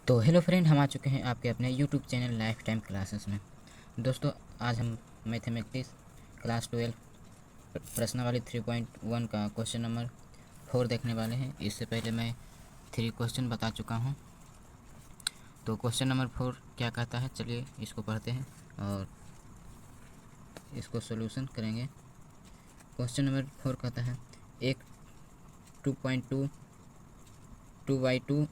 तो hello friend, हम आ चुके हैं आपके अपने YouTube channel life time classes में। दोस्तों, आज हम मैथमेटिक्स क्लास 12 प्रश्नावली 3.1 का क्वेश्चन नंबर 4 देखने वाले हैं। इससे पहले मैं 3 क्वेश्चन बता चुका हूं। तो क्वेश्चन नंबर 4 क्या कहता है, चलिए इसको पढ़ते हैं और इसको सोल्यूशन करेंगे। क्वेश्चन नंबर 4 कहता है, एक 2.2 2/2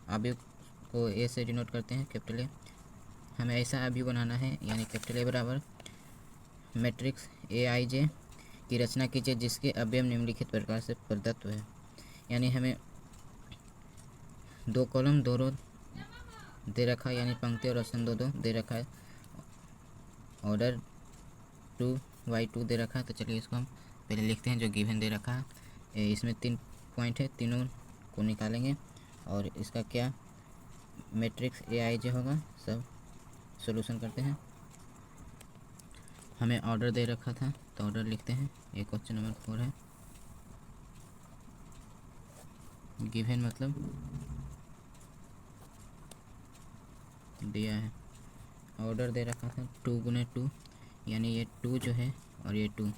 आव्यूह को ए से डिनोट करते हैं, कैपिटल ए। हमें ऐसा आव्यूह बनाना है, यानी कैपिटल ए बराबर मैट्रिक्स AIJ की रचना कीजिए जिसके अवयव निम्नलिखित प्रकार से प्रदत्त है। यानी हमें 2 कॉलम 2 रो दे रखा है, यानी पंक्ति और स्तंभ दो दे रखा है। ऑर्डर 2/2 दे रखा है। तो चलिए इसको हम पहले लिखते हैं जो गिवन दे रखा है। इसमें 3 पॉइंट है, तीनों को निकालेंगे और इसका क्या मैट्रिक्स AIJ होगा, सब सॉल्यूशन करते हैं। हमें ऑर्डर दे रखा था तो ऑर्डर लिखते हैं। ये क्वेश्चन नंबर 4 है। गिवन मतलब दिया है। ऑर्डर दे रखा था 2x2, यानी ये 2 जो है और ये 2,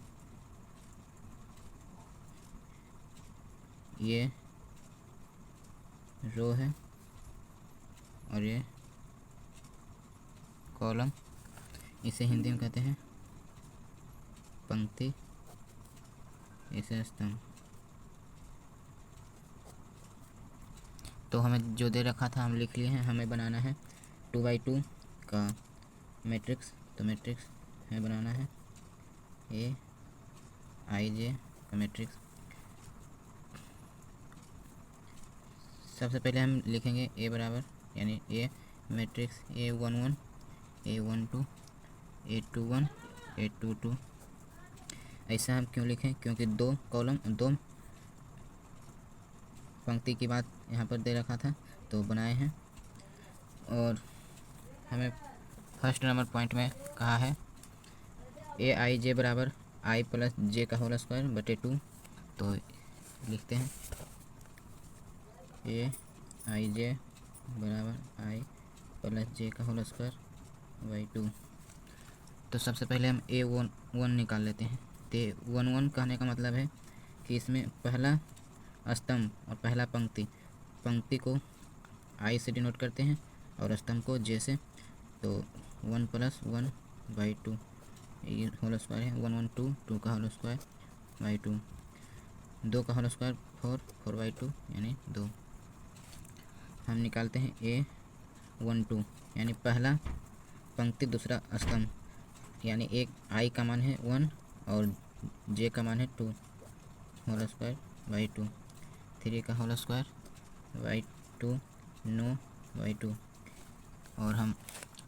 ये रो है और ये कॉलम। इसे हिंदी में कहते हैं पंक्ति, इसे स्तंभ। तो हमें जो दे रखा था हम लिख लिए हैं। हमें बनाना है 2/2 का मैट्रिक्स। तो मैट्रिक्स हमें बनाना है AIJ का मैट्रिक्स। सबसे पहले हम लिखेंगे A बराबर, यानी A matrix A11 A12 A21 A22। ऐसा हम क्यों लिखें, क्योंकि 2 कॉलम 2 पंक्ति की बात यहाँ पर दे रखा था तो बनाए हैं। और हमें फर्स्ट नंबर पॉइंट में कहा है AIJ बराबर I प्लस J का होल स्क्वायर बटे 2। तो लिखते हैं AIJ बराबर I प्लस J का होल स्क्वायर बाई 2। तो सबसे पहले हम A11 निकाल लेते हैं। तो 11 कहने का मतलब है कि इसमें पहला स्तंभ और पहला पंक्ति को I से डिनोट करते हैं और स्तंभ को J से। तो 1 प्लस 1 बाई 2, ये होल स्क्वायर है। 1 1 2 2 का होल स्क्वायर बाई 2, 2 का होल स्क्वायर 4 4/2 यानी 2। हम निकालते हैं A12, यानी पहला पंक्ति दूसरा स्तंभ, यानी एक I का मान है 1 और J का मान है 2, होल स्क्वायर बाई 2, 3 का होल स्क्वायर बाई 2 9/2। और हम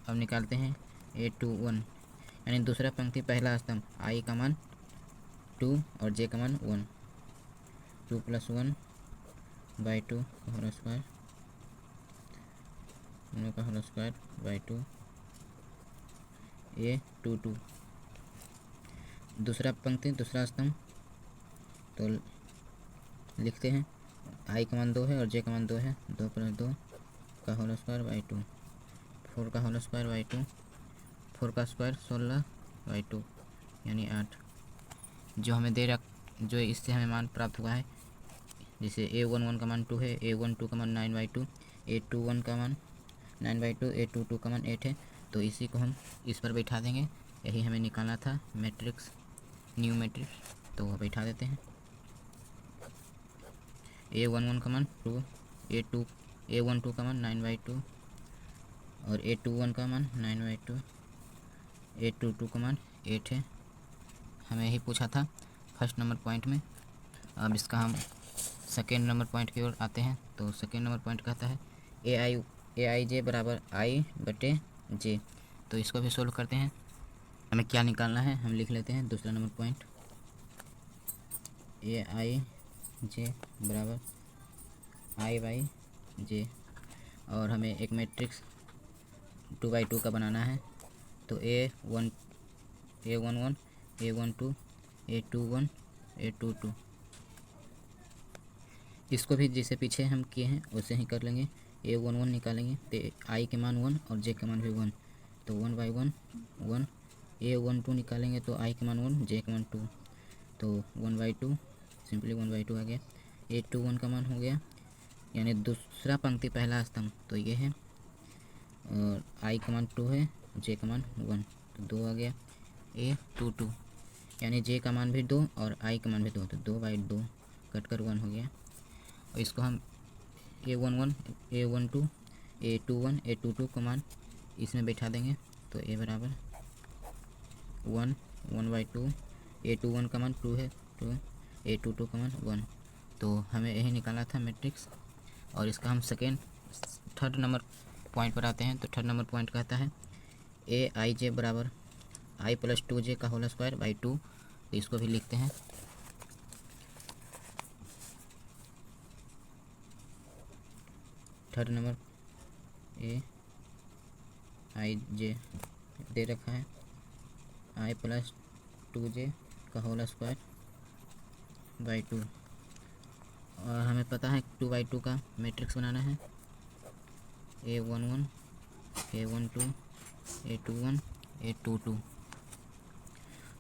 अब निकालते हैं A21, यानी दूसरा पंक्ति पहला स्तंभ, I का मान 2 और J का मान 1, 2 प्लस 1 बाई 2 का होल स्क्वायर, 9 का होल स्क्वायर बाई 2 A22। दूसरा पंक्ति दूसरा स्तंभ, तो लिखते हैं I का मान 2 है और J का मान 2 है। 2 प्लस 2 का होल स्क्वायर बाई 2, 4 का होल स्क्वायर बाई 2, 4 का स्क्वायर 16/2 यानी 8। जो हमें जो इससे हमें मान प्राप्त हुआ है, जैसे A11 का मान 2 है, A12 का मान 9/2, A21 का मान 9/2, A22 का मान 8 है। तो इसी को हम इस पर बैठा देंगे। यही हमें निकालना था मैट्रिक्स, न्यू मैट्रिक्स। तो वो बैठा देते हैं। A11 का मान 2, A12 का मान 9/2 और A21 का मान 9/2, A22 का मान 8 है। हमें यही पूछा था फर्स्ट नंबर पॉइंट में। अब इसका हम सेकेंड नंबर पॉइंट की ओर आते हैं। तो सेकेंड नंबर पॉइंट कहता है AIJ बराबर I बटे J। तो इसको भी सोल्व करते हैं। हमें क्या निकालना है हम लिख लेते हैं। दूसरा नंबर पॉइंट AIJ बराबर I/J, और हमें एक मैट्रिक्स 2/2 का बनाना है। तो A11 A12 A21 A22, इसको भी जैसे पीछे हम किए हैं वैसे ही कर लेंगे। A11 निकालेंगे तो आई के मान 1 और जे के मान भी 1, तो 1 बाई 1 1। A12 निकालेंगे तो आई के मान 1 जे के मान 2, तो 1 बाई 2 सिंपली 1 बाई 2 आ गया। A21 का मान हो गया, यानी दूसरा पंक्ति पहला स्तंभ तो ये है, और आई का मान 2 है, जे का मान 1, तो 2 आ गया। A22 यानी जे का मान भी 2 और आई का मान भी 2, तो 2 बाई 2 कट कर 1 हो गया। और इसको हम A11 A12 A21 A22 का मान इसमें बैठा देंगे, तो A बराबर 1 1 बाई 2, A21 का मान 2 है 2, A22 का मान 1, तो हमें यही निकाला था मैट्रिक्स। और इसका हम थर्ड नंबर पॉइंट पर आते हैं। तो थर्ड नंबर पॉइंट कहता है ए आई जे बराबर आई प्लस 2j का होल स्क्वायर बाई 2, तो इसको भी लिखते हैं। थर्ड नंबर ए आई जे दे रखा है आई प्लस 2j का होल स्क्वायर बाई 2, और हमें पता है 2 बाई 2 का मैट्रिक्स बनाना है। A11 A12 A21 A22,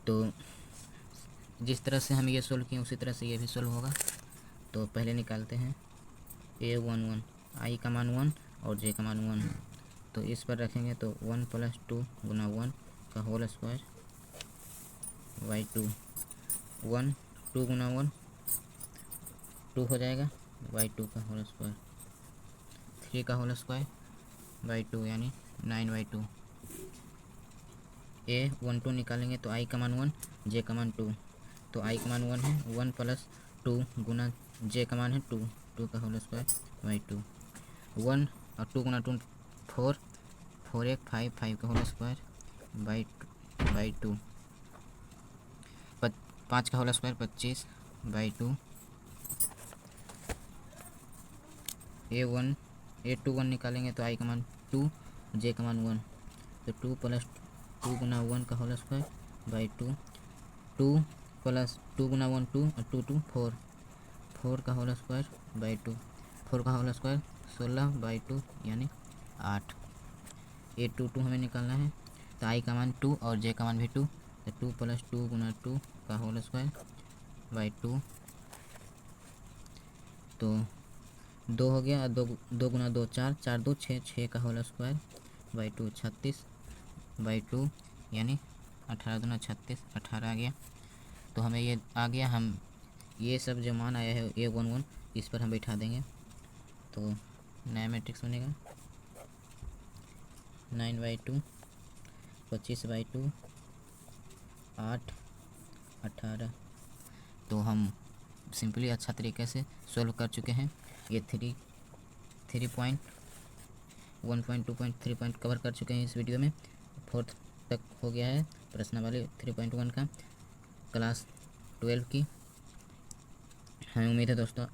तो जिस तरह से हम ये सोल्व किए उसी तरह से ये भी सोल्व होगा। तो पहले निकालते हैं A11 आई का मान 1 और जे का मान 1, तो इस पर रखेंगे तो 1 प्लस 2 गुना 1 का होल स्क्वायर बाई 2, 1 2 गुना 1 2 हो जाएगा बाई 2 का होल स्क्वायर, 3 का होल स्क्वायर बाई 2 यानी 9 बाई 2। A12 निकालेंगे तो आई का मान 1 जे का मान 2, तो आई का मान 1 है, 1 प्लस 2 गुना जे का मान है 2, 2 का होल स्क्वायर बाई 2, 1 और 2 गुना 2 4 4 1 5 5 का होल स्क्वायर बाई 2, 5 का होल स्क्वायर 25 बाई 2। A21 निकालेंगे तो आई का मान 2 जे का मान 1, तो 2 प्लस 2 गुना 1 का होल स्क्वायर बाई 2, 2 प्लस 2 गुना 1 2 और 2 2 4 4 का होल स्क्वायर बाई 2, 4 का होल स्क्वायर 16 बाई 2 यानी 8। A22 हमें निकालना है, तो आई का मान 2 और जे का मान भी 2, तो 2 प्लस 2 गुना 2 का होल स्क्वायर बाई 2, तो 2 हो गया, 2 गुना 2 4 4 2 6 6 का होल स्क्वायर बाई 2 36 बाई 2 यानी 18 दूना 36 18 आ गया। तो हमें ये आ गया, हम ये सब जो मान आया है A11 इस पर हम बैठा देंगे, तो नया मैट्रिक्स बनेगा 9 बाई 2 25 बाई 2 8 18। तो हम सिंपली अच्छा तरीके से सोल्व कर चुके हैं। ये 3 point 1 point 2 point 3 point cover कर चुके हैं इस वीडियो में। 4th तक हो गया है प्रश्नावली 3.1 का क्लास 12 की। हमें उम्मीद है दोस्तों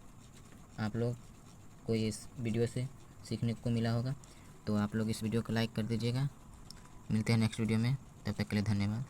आप लोग को इस वीडियो से सीखने को मिला होगा, तो आप लोग इस वीडियो को लाइक कर दीजिएगा। मिलते हैं नेक्स्ट वीडियो में, तब तक के लिए धन्यवाद।